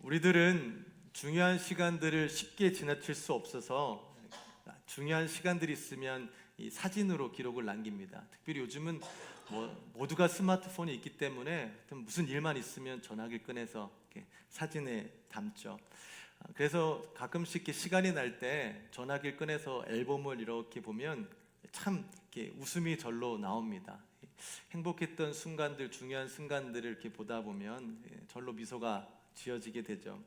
우리들은 중요한 시간들을 쉽게 지나칠 수 없어서 중요한 시간들이 있으면 이 사진으로 기록을 남깁니다. 특별히 요즘은 모두가 스마트폰이 있기 때문에 무슨 일만 있으면 전화기를 꺼내서 이렇게 사진에 담죠. 그래서 가끔씩 이렇게 시간이 날 때 전화기를 꺼내서 앨범을 이렇게 보면 참 이렇게 웃음이 절로 나옵니다. 행복했던 순간들, 중요한 순간들을 이렇게 보다 보면 절로 미소가 지어지게 되죠.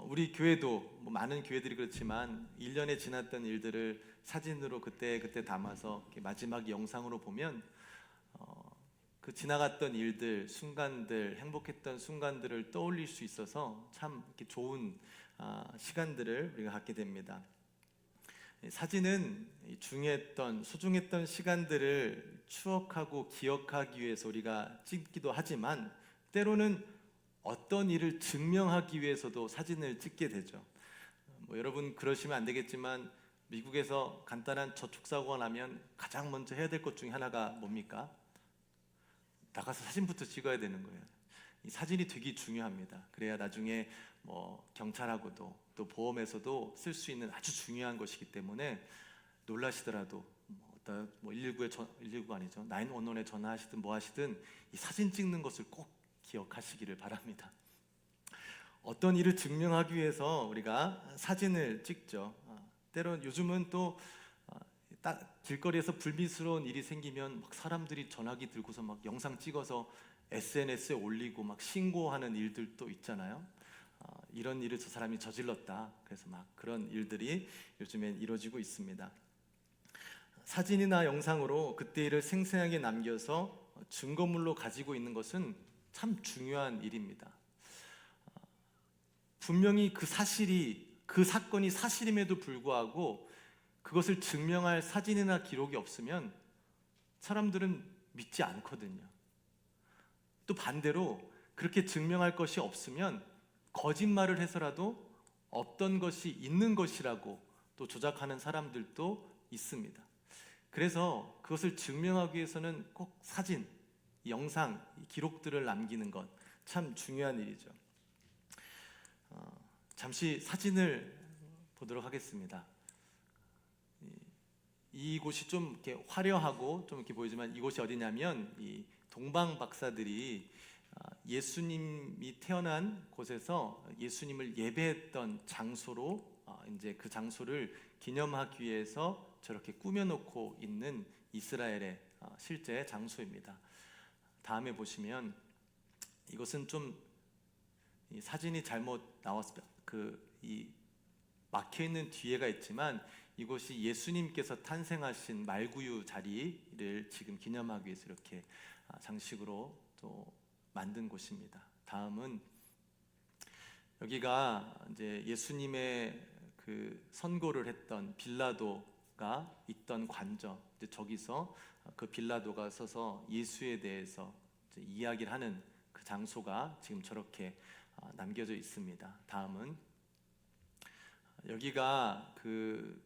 우리 교회도 많은 교회들이 그렇지만 1년에 지났던 일들을 사진으로 그때 담아서 이렇게 마지막 영상으로 보면 그 지나갔던 일들, 순간들, 행복했던 순간들을 떠올릴 수 있어서 참 이렇게 좋은 시간들을 우리가 갖게 됩니다. 사진은 중요했던, 소중했던 시간들을 추억하고 기억하기 위해서 우리가 찍기도 하지만 때로는 어떤 일을 증명하기 위해서도 사진을 찍게 되죠. 여러분 그러시면 안 되겠지만 미국에서 간단한 저축사고가 나면 가장 먼저 해야 될 것 중에 하나가 뭡니까? 나가서 사진부터 찍어야 되는 거예요. 이 사진이 되게 중요합니다. 그래야 나중에 경찰하고도 또 보험에서도 쓸 수 있는 아주 중요한 것이기 때문에 놀라시더라도 119가 아니죠, 911에 전화하시든 뭐 하시든 이 사진 찍는 것을 꼭 기억하시기를 바랍니다. 어떤 일을 증명하기 위해서 우리가 사진을 찍죠. 때론 요즘은 또 길거리에서 불미스러운 일이 생기면 막 사람들이 전화기 들고서 막 영상 찍어서 SNS에 올리고 막 신고하는 일들도 있잖아요. 이런 일을 저 사람이 저질렀다. 그래서 막 그런 일들이 요즘엔 이루어지고 있습니다. 사진이나 영상으로 그때 일을 생생하게 남겨서 증거물로 가지고 있는 것은 참 중요한 일입니다. 분명히 그 사건이 사실임에도 불구하고 그것을 증명할 사진이나 기록이 없으면 사람들은 믿지 않거든요. 또 반대로 그렇게 증명할 것이 없으면 거짓말을 해서라도 없던 것이 있는 것이라고 또 조작하는 사람들도 있습니다. 그래서 그것을 증명하기 위해서는 꼭 사진, 영상, 기록들을 남기는 것 참 중요한 일이죠. 잠시 사진을 보도록 하겠습니다. 이곳이 좀 이렇게 화려하고 좀 이렇게 보이지만 이곳이 어디냐면 이 동방 박사들이 예수님이 태어난 곳에서 예수님을 예배했던 장소로 이제 그 장소를 기념하기 위해서 저렇게 꾸며놓고 있는 이스라엘의 실제 장소입니다. 다음에 보시면 이것은 좀 이 사진이 잘못 나왔습니다. 이 막혀 있는 뒤에가 있지만 이곳이 예수님께서 탄생하신 말구유 자리를 지금 기념하기 위해서 이렇게 장식으로 또 만든 곳입니다. 다음은 여기가 이제 예수님의 그 선고를 했던 빌라도가 있던 관저, 이제 저기서 그 빌라도가 서서 예수에 대해서 이제 이야기를 하는 그 장소가 지금 저렇게 남겨져 있습니다. 다음은 여기가 그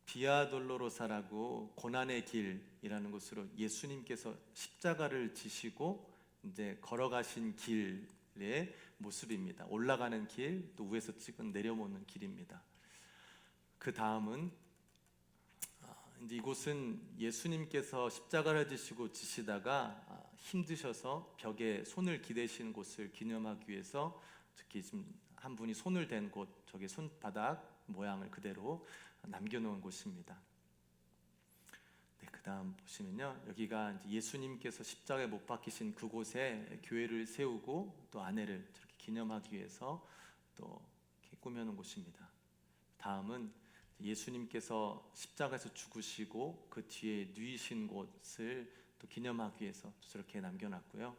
비아 돌로로사라고 고난의 길이라는 곳으로 예수님께서 십자가를 지시고 이제 걸어가신 길의 모습입니다. 올라가는 길, 또 위에서 찍은 내려오는 길입니다. 그 다음은 이제 이곳은 예수님께서 십자가를 지시다가 힘드셔서 벽에 손을 기대시는 곳을 기념하기 위해서 특히 지금 한 분이 손을 댄 곳, 저기 손바닥 모양을 그대로 남겨놓은 곳입니다. 네, 그 다음 보시면요, 여기가 이제 예수님께서 십자가에 못 박히신 그곳에 교회를 세우고 또 아내를 저렇게 기념하기 위해서 또 이렇게 꾸며놓은 곳입니다. 다음은 예수님께서 십자가에서 죽으시고 그 뒤에 누이신 곳을 또 기념하기 위해서 저렇게 남겨놨고요.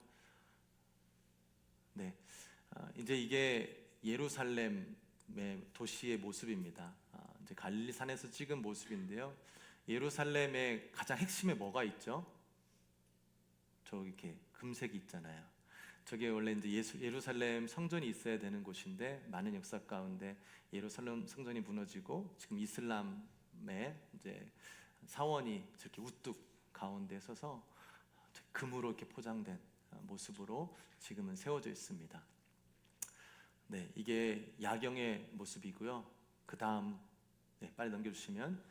네, 이제 이게 예루살렘의 도시의 모습입니다. 이제 갈릴리산에서 찍은 모습인데요. 예루살렘의 가장 핵심에 뭐가 있죠? 저 이렇게 금색이 있잖아요. 저게 원래 이제 예루살렘 성전이 있어야 되는 곳인데 많은 역사 가운데 예루살렘 성전이 무너지고 지금 이슬람의 이제 사원이 저렇게 우뚝 가운데 서서 금으로 이렇게 포장된 모습으로 지금은 세워져 있습니다. 네, 이게 야경의 모습이고요. 그 다음 빨리 넘겨주시면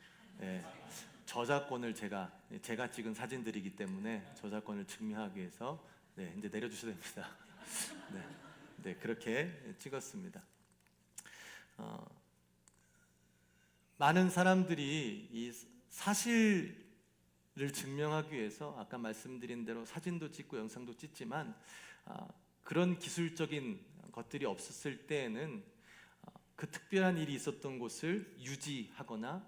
저작권을 제가 찍은 사진들이기 때문에 저작권을 증명하기 위해서 이제 내려주셔야 됩니다. 그렇게 찍었습니다. 많은 사람들이 이 사실을 증명하기 위해서 아까 말씀드린 대로 사진도 찍고 영상도 찍지만 그런 기술적인 것들이 없었을 때에는 그 특별한 일이 있었던 곳을 유지하거나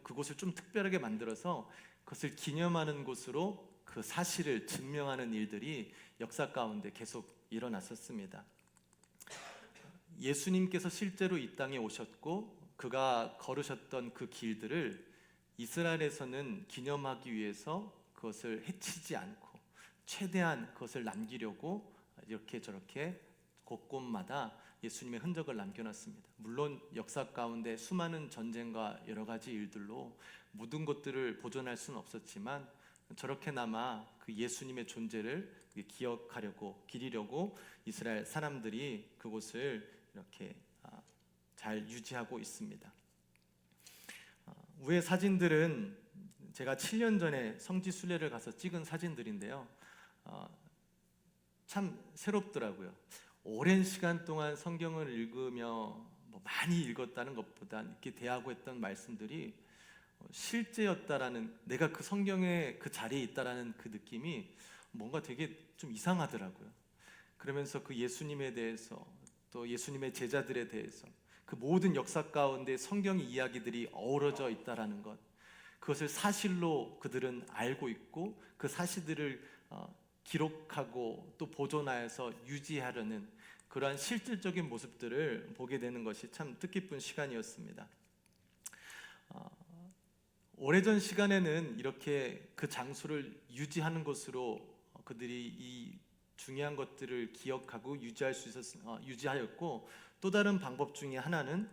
그곳을 좀 특별하게 만들어서 그것을 기념하는 곳으로 그 사실을 증명하는 일들이 역사 가운데 계속 일어났었습니다. 예수님께서 실제로 이 땅에 오셨고 그가 걸으셨던 그 길들을 이스라엘에서는 기념하기 위해서 그것을 해치지 않고 최대한 그것을 남기려고 이렇게 저렇게 곳곳마다 예수님의 흔적을 남겨놨습니다. 물론 역사 가운데 수많은 전쟁과 여러 가지 일들로 모든 것들을 보존할 수는 없었지만 저렇게나마 그 예수님의 존재를 기억하려고 기리려고 이스라엘 사람들이 그곳을 이렇게 잘 유지하고 있습니다. 위의 사진들은 제가 7년 전에 성지 순례를 가서 찍은 사진들인데요. 참 새롭더라고요. 오랜 시간 동안 성경을 읽으며 많이 읽었다는 것보다 이렇게 대하고 했던 말씀들이 실제였다라는, 내가 그 성경의 그 자리에 있다라는 그 느낌이 뭔가 되게 좀 이상하더라고요. 그러면서 그 예수님에 대해서 또 예수님의 제자들에 대해서 그 모든 역사 가운데 성경의 이야기들이 어우러져 있다라는 것, 그것을 사실로 그들은 알고 있고 그 사실들을 기록하고 또 보존하여서 유지하려는 그러한 실질적인 모습들을 보게 되는 것이 참 뜻깊은 시간이었습니다. 오래전 시간에는 이렇게 그 장소를 유지하는 것으로 그들이 이 중요한 것들을 기억하고 유지하였고, 또 다른 방법 중에 하나는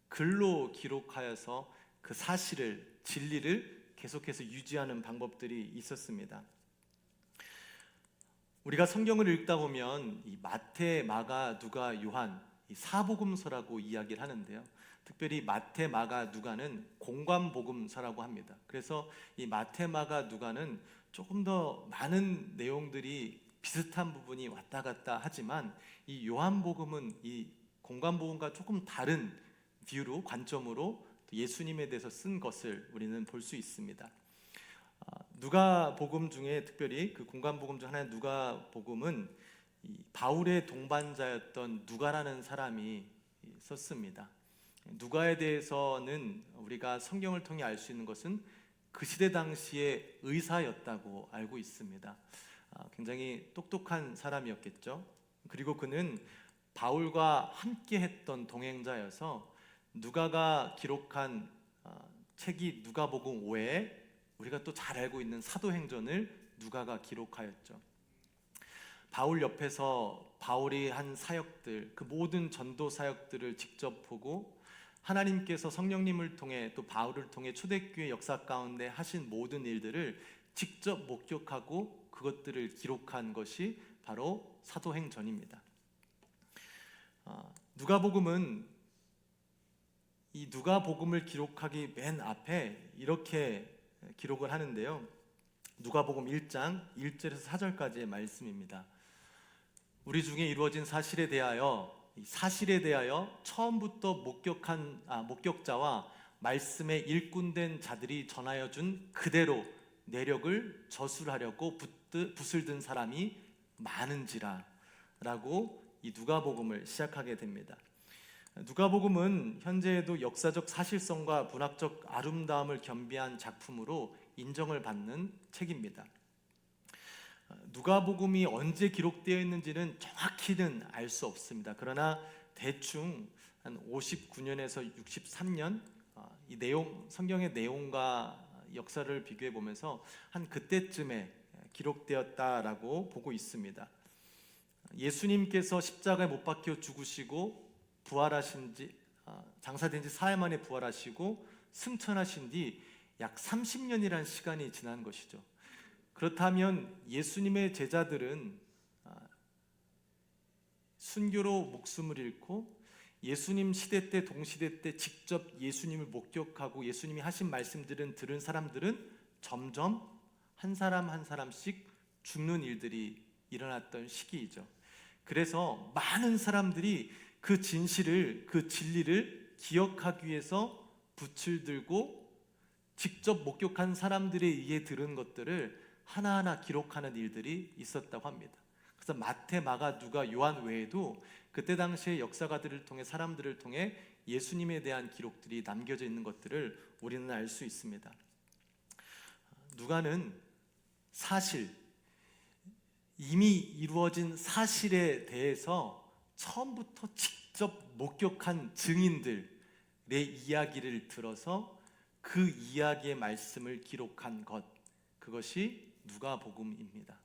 글로 기록하여서 그 사실을, 진리를 계속해서 유지하는 방법들이 있었습니다. 우리가 성경을 읽다 보면 이 마태, 마가, 누가, 요한, 이 사복음서라고 이야기를 하는데요. 특별히 마태, 마가, 누가는 공관복음서라고 합니다. 그래서 이 마태, 마가, 누가는 조금 더 많은 내용들이 비슷한 부분이 왔다 갔다 하지만 이 요한복음은 이 공관복음과 조금 다른 뷰로, 관점으로 예수님에 대해서 쓴 것을 우리는 볼 수 있습니다. 누가복음 중에 특별히 그 공관복음 중 하나의 누가복음은 바울의 동반자였던 누가라는 사람이 썼습니다. 누가에 대해서는 우리가 성경을 통해 알 수 있는 것은 그 시대 당시의 의사였다고 알고 있습니다. 굉장히 똑똑한 사람이었겠죠. 그리고 그는 바울과 함께 했던 동행자여서 누가가 기록한 책이 누가복음 5에 우리가 또 잘 알고 있는 사도행전을 누가가 기록하였죠. 바울 옆에서 바울이 한 사역들, 그 모든 전도 사역들을 직접 보고 하나님께서 성령님을 통해 또 바울을 통해 초대교회 역사 가운데 하신 모든 일들을 직접 목격하고 그것들을 기록한 것이 바로 사도행전입니다. 누가복음은 이 누가복음을 기록하기 맨 앞에 이렇게 기록을 하는데요. 누가복음 1장 1절에서 4절까지의 말씀입니다. 우리 중에 이루어진 사실에 대하여 처음부터 목격자와 말씀에 일꾼된 자들이 전하여 준 그대로 내력을 저술하려고 붓을 든 사람이 많은지라 라고 이 누가복음을 시작하게 됩니다. 누가복음은 현재에도 역사적 사실성과 문학적 아름다움을 겸비한 작품으로 인정을 받는 책입니다. 누가복음이 언제 기록되어 있는지는 정확히는 알 수 없습니다. 그러나 대충 한 59년에서 63년 이 성경의 내용과 역사를 비교해 보면서 한 그때쯤에 기록되었다라고 보고 있습니다. 예수님께서 십자가에 못 박혀 죽으시고 부활하신 지 장사된 지 사흘 만에 부활하시고 승천하신 뒤 약 30년이라는 시간이 지난 것이죠. 그렇다면 예수님의 제자들은 순교로 목숨을 잃고 예수님 시대 때 동시대 때 직접 예수님을 목격하고 예수님이 하신 말씀들은 들은 사람들은 점점 한 사람 한 사람씩 죽는 일들이 일어났던 시기이죠. 그래서 많은 사람들이 그 진실을, 그 진리를 기억하기 위해서 붓을 들고 직접 목격한 사람들에 의해 들은 것들을 하나하나 기록하는 일들이 있었다고 합니다. 그래서 마태, 마가, 누가, 요한 외에도 그때 당시의 역사가들을 통해 사람들을 통해 예수님에 대한 기록들이 남겨져 있는 것들을 우리는 알 수 있습니다. 누가는 사실, 이미 이루어진 사실에 대해서 처음부터 직접 목격한 증인들의 이야기를 들어서 그 이야기의 말씀을 기록한 것, 그것이 누가복음입니다.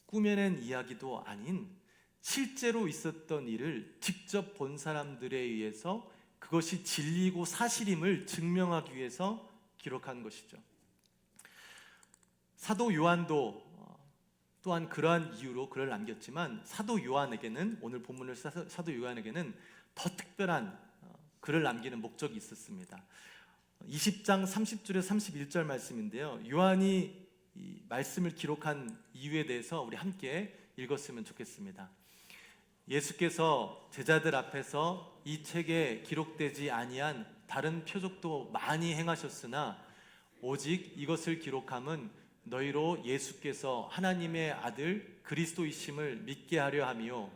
꾸며낸 이야기도 아닌 실제로 있었던 일을 직접 본 사람들에 의해서 그것이 진리고 사실임을 증명하기 위해서 기록한 것이죠. 사도 요한도 또한 그러한 이유로 글을 남겼지만 사도 요한에게는, 오늘 본문을 사도 요한에게는 더 특별한 글을 남기는 목적이 있었습니다. 20장 30절에 31절 말씀인데요, 요한이 이 말씀을 기록한 이유에 대해서 우리 함께 읽었으면 좋겠습니다. 예수께서 제자들 앞에서 이 책에 기록되지 아니한 다른 표적도 많이 행하셨으나 오직 이것을 기록함은 너희로 예수께서 하나님의 아들 그리스도이심을 믿게 하려 함이요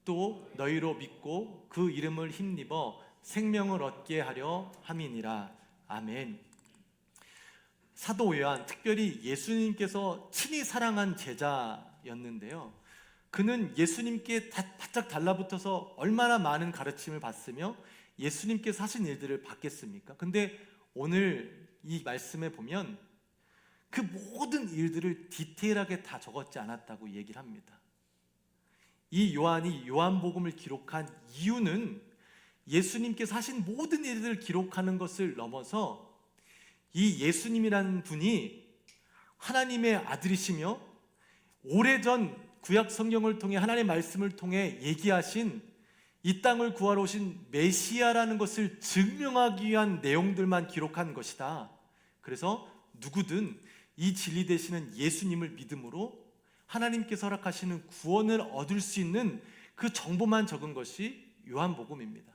또 너희로 믿고 그 이름을 힘입어 생명을 얻게 하려 함이니라. 아멘. 사도 요한, 특별히 예수님께서 친히 사랑한 제자였는데요, 그는 예수님께 바짝 달라붙어서 얼마나 많은 가르침을 받으며 예수님께서 하신 일들을 받겠습니까? 근데 오늘 이 말씀에 보면 그 모든 일들을 디테일하게 다 적었지 않았다고 얘기를 합니다. 이 요한이 요한복음을 기록한 이유는 예수님께서 하신 모든 일들을 기록하는 것을 넘어서 이 예수님이라는 분이 하나님의 아들이시며 오래전 구약 성경을 통해 하나님의 말씀을 통해 얘기하신 이 땅을 구하러 오신 메시아라는 것을 증명하기 위한 내용들만 기록한 것이다. 그래서 누구든 이 진리 되시는 예수님을 믿음으로 하나님께서 허락하시는 구원을 얻을 수 있는 그 정보만 적은 것이 요한복음입니다.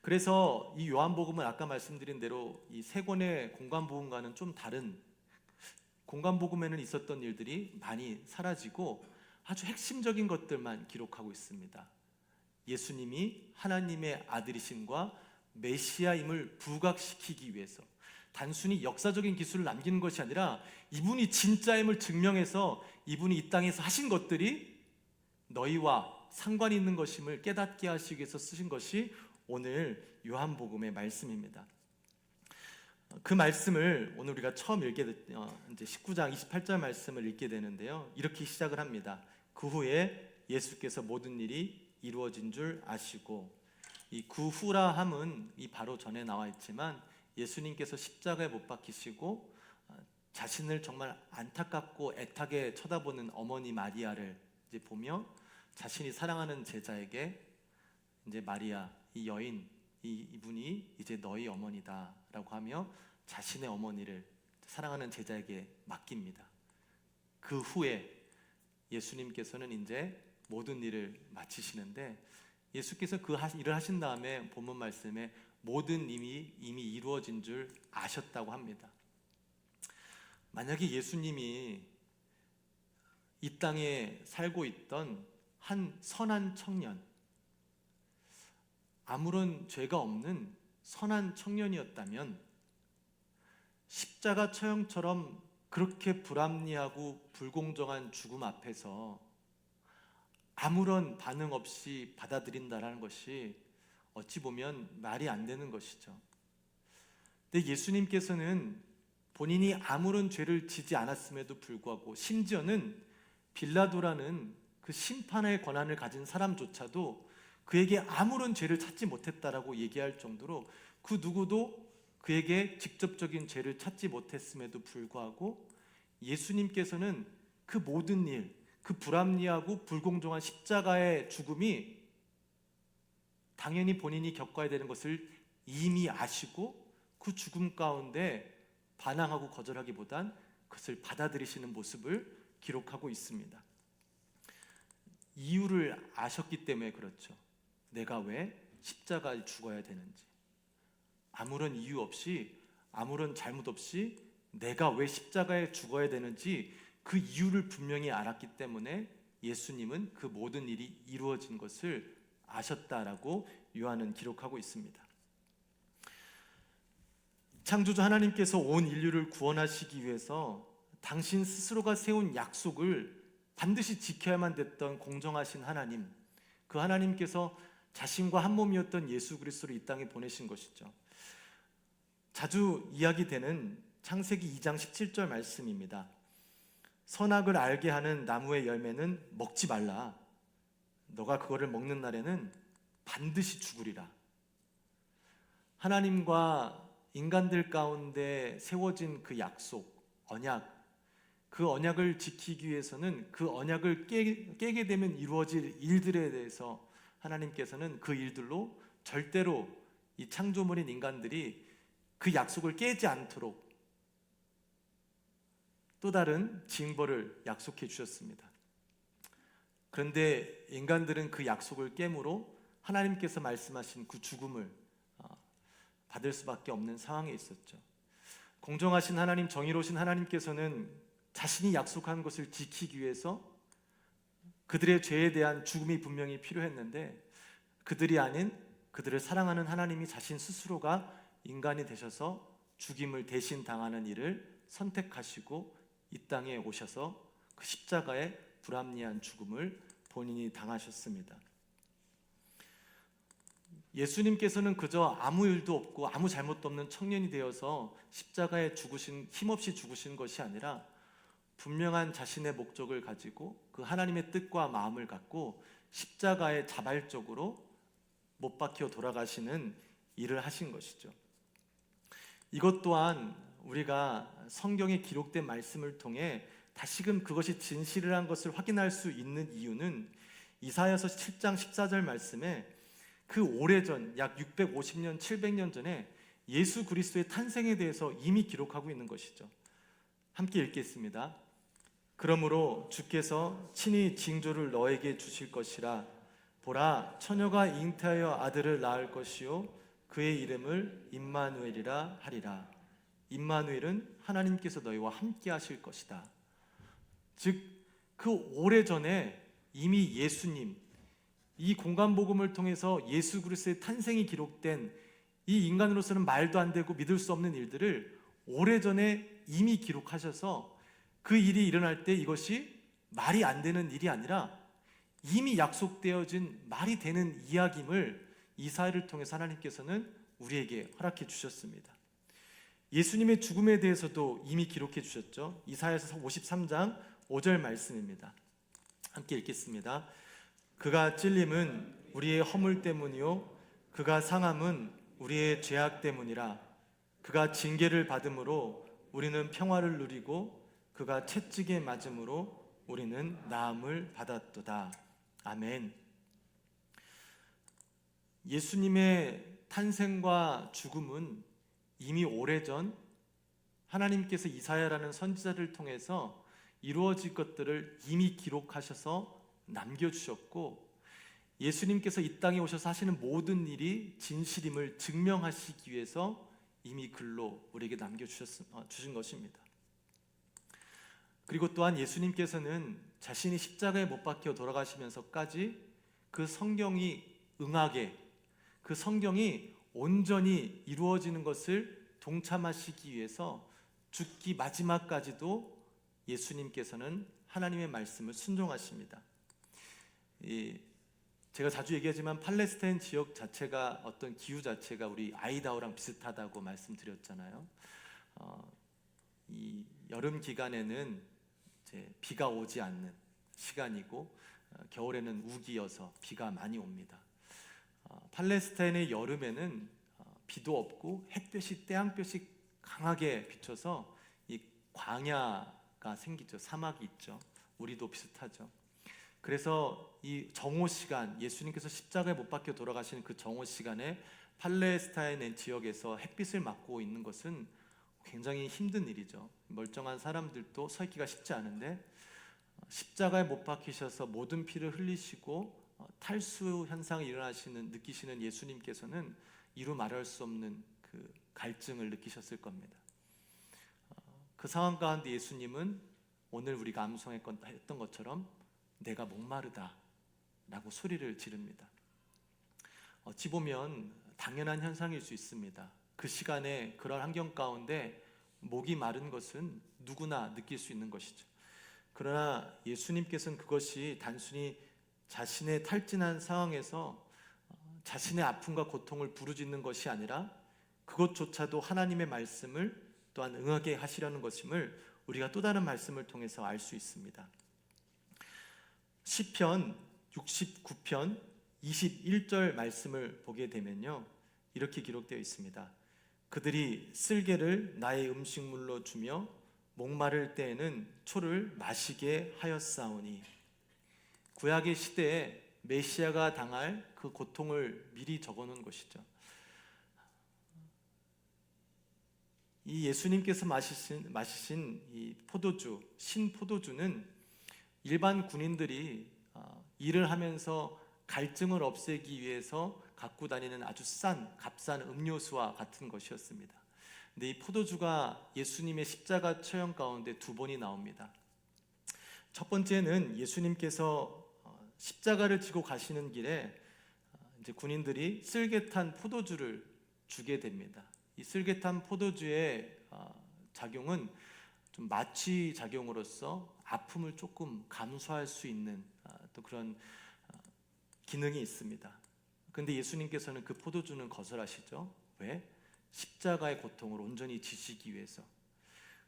그래서 이 요한복음은 아까 말씀드린 대로 이 세 권의 공관복음과는 좀 다른, 공관복음에는 있었던 일들이 많이 사라지고 아주 핵심적인 것들만 기록하고 있습니다. 예수님이 하나님의 아들이심과 메시아임을 부각시키기 위해서 단순히 역사적인 기술을 남기는 것이 아니라 이분이 진짜임을 증명해서 이분이 이 땅에서 하신 것들이 너희와 상관이 있는 것임을 깨닫게 하시기 위해서 쓰신 것이 오늘 요한복음의 말씀입니다. 그 말씀을 오늘 우리가 처음 읽게 이제 19장 28절 말씀을 읽게 되는데요, 이렇게 시작을 합니다. 그 후에 예수께서 모든 일이 이루어진 줄 아시고, 이 그 후라 함은 이 바로 전에 나와 있지만 예수님께서 십자가에 못 박히시고 자신을 정말 안타깝고 애타게 쳐다보는 어머니 마리아를 이제 보며 자신이 사랑하는 제자에게 이제 마리아, 이 여인, 이분이 이제 너희 어머니다라고 하며 자신의 어머니를 사랑하는 제자에게 맡깁니다. 그 후에 예수님께서는 이제 모든 일을 마치시는데, 예수께서 그 일을 하신 다음에 본문 말씀에 모든 이미 이루어진 줄 아셨다고 합니다. 만약에 예수님이 이 땅에 살고 있던 한 선한 청년, 아무런 죄가 없는 선한 청년이었다면 십자가 처형처럼 그렇게 불합리하고 불공정한 죽음 앞에서 아무런 반응 없이 받아들인다라는 것이 어찌 보면 말이 안 되는 것이죠. 근데 예수님께서는 본인이 아무런 죄를 지지 않았음에도 불구하고, 심지어는 빌라도라는 그 심판의 권한을 가진 사람조차도 그에게 아무런 죄를 찾지 못했다라고 얘기할 정도로 그 누구도 그에게 직접적인 죄를 찾지 못했음에도 불구하고 예수님께서는 그 모든 일, 그 불합리하고 불공정한 십자가의 죽음이 당연히 본인이 겪어야 되는 것을 이미 아시고 그 죽음 가운데 반항하고 거절하기보단 그것을 받아들이시는 모습을 기록하고 있습니다. 이유를 아셨기 때문에 그렇죠. 내가 왜 십자가에 죽어야 되는지, 아무런 이유 없이, 아무런 잘못 없이 내가 왜 십자가에 죽어야 되는지 그 이유를 분명히 알았기 때문에 예수님은 그 모든 일이 이루어진 것을 아셨다라고 요한은 기록하고 있습니다. 창조주 하나님께서 온 인류를 구원하시기 위해서 당신 스스로가 세운 약속을 반드시 지켜야만 됐던 공정하신 하나님, 그 하나님께서 자신과 한 몸이었던 예수 그리스도를 이 땅에 보내신 것이죠. 자주 이야기되는 창세기 2장 17절 말씀입니다. 선악을 알게 하는 나무의 열매는 먹지 말라. 너가 그거를 먹는 날에는 반드시 죽으리라. 하나님과 인간들 가운데 세워진 그 약속, 언약, 그 언약을 지키기 위해서는 그 언약을 깨게 되면 이루어질 일들에 대해서 하나님께서는 그 일들로 절대로 이 창조물인 인간들이 그 약속을 깨지 않도록 또 다른 징벌을 약속해 주셨습니다. 그런데 인간들은 그 약속을 깨므로 하나님께서 말씀하신 그 죽음을 받을 수밖에 없는 상황에 있었죠. 공정하신 하나님, 정의로우신 하나님께서는 자신이 약속한 것을 지키기 위해서 그들의 죄에 대한 죽음이 분명히 필요했는데 그들이 아닌 그들을 사랑하는 하나님이 자신 스스로가 인간이 되셔서 죽임을 대신 당하는 일을 선택하시고 이 땅에 오셔서 그 십자가의 불합리한 죽음을 본인이 당하셨습니다. 예수님께서는 그저 아무 일도 없고 아무 잘못도 없는 청년이 되어서 십자가에 힘없이 죽으신 것이 아니라 분명한 자신의 목적을 가지고 그 하나님의 뜻과 마음을 갖고 십자가에 자발적으로 못 박혀 돌아가시는 일을 하신 것이죠. 이것 또한 우리가 성경에 기록된 말씀을 통해 다시금 그것이 진실이라는 것을 확인할 수 있는 이유는 이사야서 7장 14절 말씀에 그 오래전 약 650년 700년 전에 예수 그리스도의 탄생에 대해서 이미 기록하고 있는 것이죠. 함께 읽겠습니다. 그러므로 주께서 친히 징조를 너에게 주실 것이라. 보라, 처녀가 잉태하여 아들을 낳을 것이요 그의 이름을 임마누엘이라 하리라. 임마누엘은 하나님께서 너희와 함께 하실 것이다. 즉 그 오래전에 이미 예수님, 이 공간복음을 통해서 예수 그리스도의 탄생이 기록된 이 인간으로서는 말도 안 되고 믿을 수 없는 일들을 오래전에 이미 기록하셔서 그 일이 일어날 때 이것이 말이 안 되는 일이 아니라 이미 약속되어진 말이 되는 이야기임을 이사야를 통해서 하나님께서는 우리에게 허락해 주셨습니다. 예수님의 죽음에 대해서도 이미 기록해 주셨죠. 이사야서 53장 5절 말씀입니다. 함께 읽겠습니다. 그가 찔림은 우리의 허물 때문이요 그가 상함은 우리의 죄악 때문이라. 그가 징계를 받음으로 우리는 평화를 누리고 그가 채찍에 맞음으로 우리는 나음을 받았도다. 아멘. 예수님의 탄생과 죽음은 이미 오래전 하나님께서 이사야라는 선지자를 통해서 이루어질 것들을 이미 기록하셔서 남겨주셨고, 예수님께서 이 땅에 오셔서 하시는 모든 일이 진실임을 증명하시기 위해서 이미 글로 우리에게 남겨주신 것입니다. 그리고 또한 예수님께서는 자신이 십자가에 못 박혀 돌아가시면서까지 그 성경이 응하게, 그 성경이 온전히 이루어지는 것을 동참하시기 위해서 죽기 마지막까지도 예수님께서는 하나님의 말씀을 순종하십니다. 제가 자주 얘기하지만 팔레스타인 지역 자체가 어떤 기후 자체가 우리 아이다호랑 비슷하다고 말씀드렸잖아요. 이 여름 기간에는 이제 비가 오지 않는 시간이고 겨울에는 우기여서 비가 많이 옵니다. 팔레스타인의 여름에는 비도 없고 햇볕이 태양볕이 강하게 비쳐서 이 광야가 생기죠. 사막이 있죠. 우리도 비슷하죠. 그래서 이 정오 시간, 예수님께서 십자가에 못 박혀 돌아가시는 그 정오 시간에 팔레스타인 지역에서 햇빛을 맞고 있는 것은 굉장히 힘든 일이죠. 멀쩡한 사람들도 서 있기가 쉽지 않은데 십자가에 못 박히셔서 모든 피를 흘리시고 탈수 현상이 느끼시는 예수님께서는 이루 말할 수 없는 그 갈증을 느끼셨을 겁니다. 그 상황 가운데 예수님은 오늘 우리가 암송했던 것처럼 내가 목마르다 라고 소리를 지릅니다. 어찌 보면 당연한 현상일 수 있습니다. 그 시간에 그런 환경 가운데 목이 마른 것은 누구나 느낄 수 있는 것이죠. 그러나 예수님께서는 그것이 단순히 자신의 탈진한 상황에서 자신의 아픔과 고통을 부르짖는 것이 아니라 그것조차도 하나님의 말씀을 또한 응하게 하시려는 것임을 우리가 또 다른 말씀을 통해서 알 수 있습니다. 시편 69편 21절 말씀을 보게 되면요, 이렇게 기록되어 있습니다. 그들이 쓸개를 나의 음식물로 주며 목마를 때에는 초를 마시게 하였사오니. 구약의 시대에 메시아가 당할 그 고통을 미리 적어놓은 것이죠. 이 예수님께서 마시신 이 포도주, 신포도주는 일반 군인들이 일을 하면서 갈증을 없애기 위해서 갖고 다니는 아주 값싼 음료수와 같은 것이었습니다. 근데 이 포도주가 예수님의 십자가 처형 가운데 두 번이 나옵니다. 첫 번째는 예수님께서 십자가를 지고 가시는 길에 이제 군인들이 쓸개탄 포도주를 주게 됩니다. 이 쓸개탄 포도주의 작용은 좀 마취 작용으로서 아픔을 조금 감소할 수 있는 또 그런 기능이 있습니다. 그런데 예수님께서는 그 포도주는 거절하시죠. 왜? 십자가의 고통을 온전히 지시기 위해서.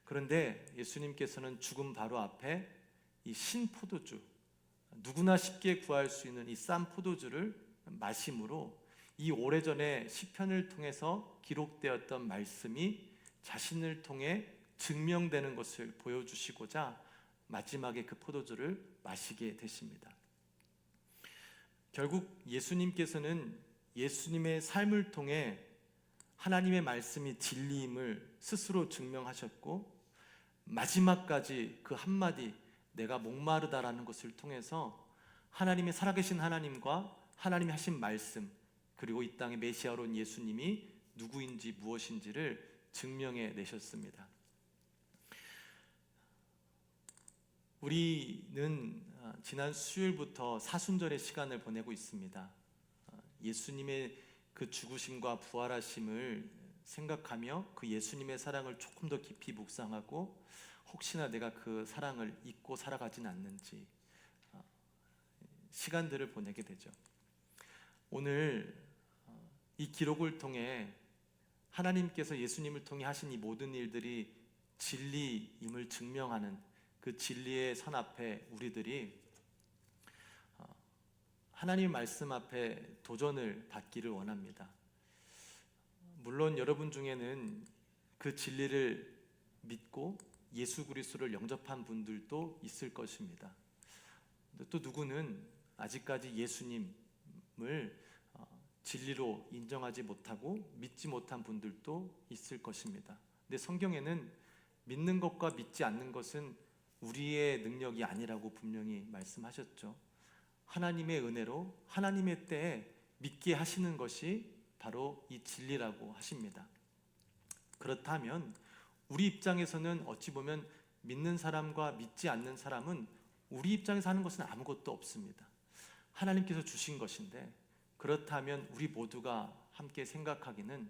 그런데 예수님께서는 죽음 바로 앞에 이 신포도주, 누구나 쉽게 구할 수 있는 이 싼 포도주를 마심으로 이 오래전에 시편을 통해서 기록되었던 말씀이 자신을 통해 증명되는 것을 보여주시고자 마지막에 그 포도주를 마시게 되십니다. 결국 예수님께서는 예수님의 삶을 통해 하나님의 말씀이 진리임을 스스로 증명하셨고, 마지막까지 그 한마디 내가 목마르다라는 것을 통해서 하나님의 살아계신 하나님과 하나님이 하신 말씀, 그리고 이 땅의 메시아로 온 예수님이 누구인지 무엇인지를 증명해 내셨습니다. 우리는 지난 수요일부터 사순절의 시간을 보내고 있습니다. 예수님의 그 죽으심과 부활하심을 생각하며 그 예수님의 사랑을 조금 더 깊이 묵상하고, 혹시나 내가 그 사랑을 잊고 살아가진 않는지 시간들을 보내게 되죠. 오늘 이 기록을 통해 하나님께서 예수님을 통해 하신 이 모든 일들이 진리임을 증명하는 그 진리의 선 앞에 우리들이 하나님 말씀 앞에 도전을 받기를 원합니다. 물론 여러분 중에는 그 진리를 믿고 예수 그리스도를 영접한 분들도 있을 것입니다. 또 누구는 아직까지 예수님을 진리로 인정하지 못하고 믿지 못한 분들도 있을 것입니다. 근데 성경에는 믿는 것과 믿지 않는 것은 우리의 능력이 아니라고 분명히 말씀하셨죠. 하나님의 은혜로 하나님의 때에 믿게 하시는 것이 바로 이 진리라고 하십니다. 그렇다면 우리 입장에서는 어찌 보면 믿는 사람과 믿지 않는 사람은 우리 입장에서 하는 것은 아무것도 없습니다. 하나님께서 주신 것인데, 그렇다면 우리 모두가 함께 생각하기는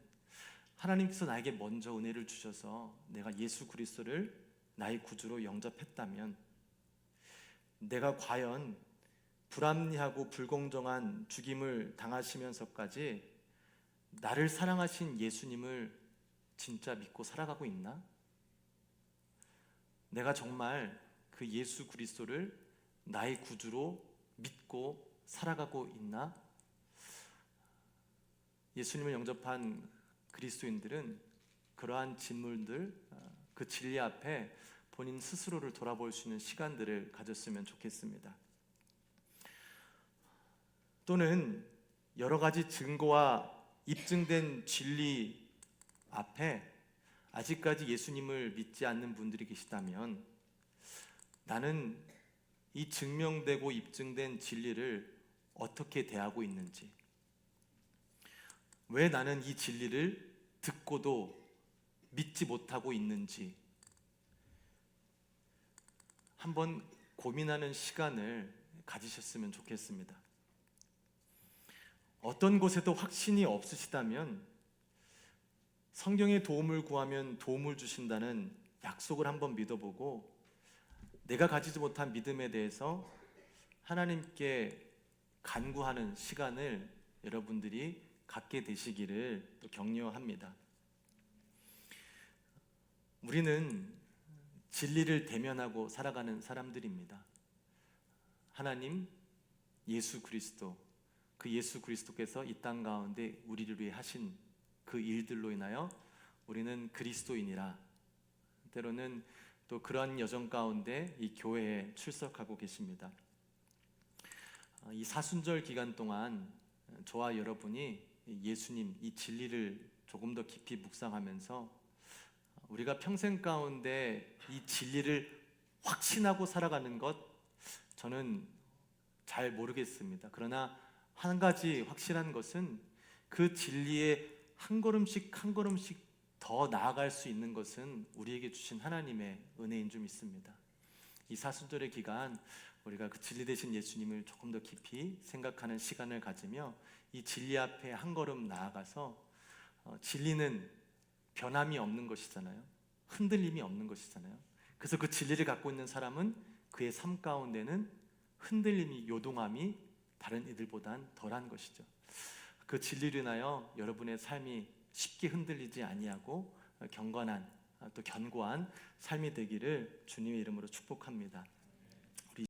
하나님께서 나에게 먼저 은혜를 주셔서 내가 예수 그리스도를 나의 구주로 영접했다면 내가 과연 불합리하고 불공정한 죽임을 당하시면서까지 나를 사랑하신 예수님을 진짜 믿고 살아가고 있나? 내가 정말 그 예수 그리스도를 나의 구주로 믿고 살아가고 있나? 예수님을 영접한 그리스도인들은 그러한 질문들, 그 진리 앞에 본인 스스로를 돌아볼 수 있는 시간들을 가졌으면 좋겠습니다. 또는 여러 가지 증거와 입증된 진리 앞에 아직까지 예수님을 믿지 않는 분들이 계시다면, 나는 이 증명되고 입증된 진리를 어떻게 대하고 있는지, 왜 나는 이 진리를 듣고도 믿지 못하고 있는지 한번 고민하는 시간을 가지셨으면 좋겠습니다. 어떤 곳에도 확신이 없으시다면 성경의 도움을 구하면 도움을 주신다는 약속을 한번 믿어보고, 내가 가지지 못한 믿음에 대해서 하나님께 간구하는 시간을 여러분들이 갖게 되시기를 또 격려합니다. 우리는 진리를 대면하고 살아가는 사람들입니다. 하나님, 예수 그리스도, 그 예수 그리스도께서 이 땅 가운데 우리를 위해 하신 그 일들로 인하여 우리는 그리스도인이라, 때로는 또 그런 여정 가운데 이 교회에 출석하고 계십니다. 이 사순절 기간 동안 저와 여러분이 예수님, 이 진리를 조금 더 깊이 묵상하면서 우리가 평생 가운데 이 진리를 확신하고 살아가는 것, 저는 잘 모르겠습니다. 그러나 한 가지 확실한 것은, 그 진리에 한 걸음씩 한 걸음씩 더 나아갈 수 있는 것은 우리에게 주신 하나님의 은혜인 줄 믿습니다. 이 사순절의 기간, 우리가 그 진리 되신 예수님을 조금 더 깊이 생각하는 시간을 가지며 이 진리 앞에 한 걸음 나아가서, 진리는 변함이 없는 것이잖아요. 흔들림이 없는 것이잖아요. 그래서 그 진리를 갖고 있는 사람은 그의 삶 가운데는 흔들림이, 요동함이 다른 이들보단 덜한 것이죠. 그 진리를 인하여 여러분의 삶이 쉽게 흔들리지 아니하고 경건한, 또 견고한 삶이 되기를 주님의 이름으로 축복합니다.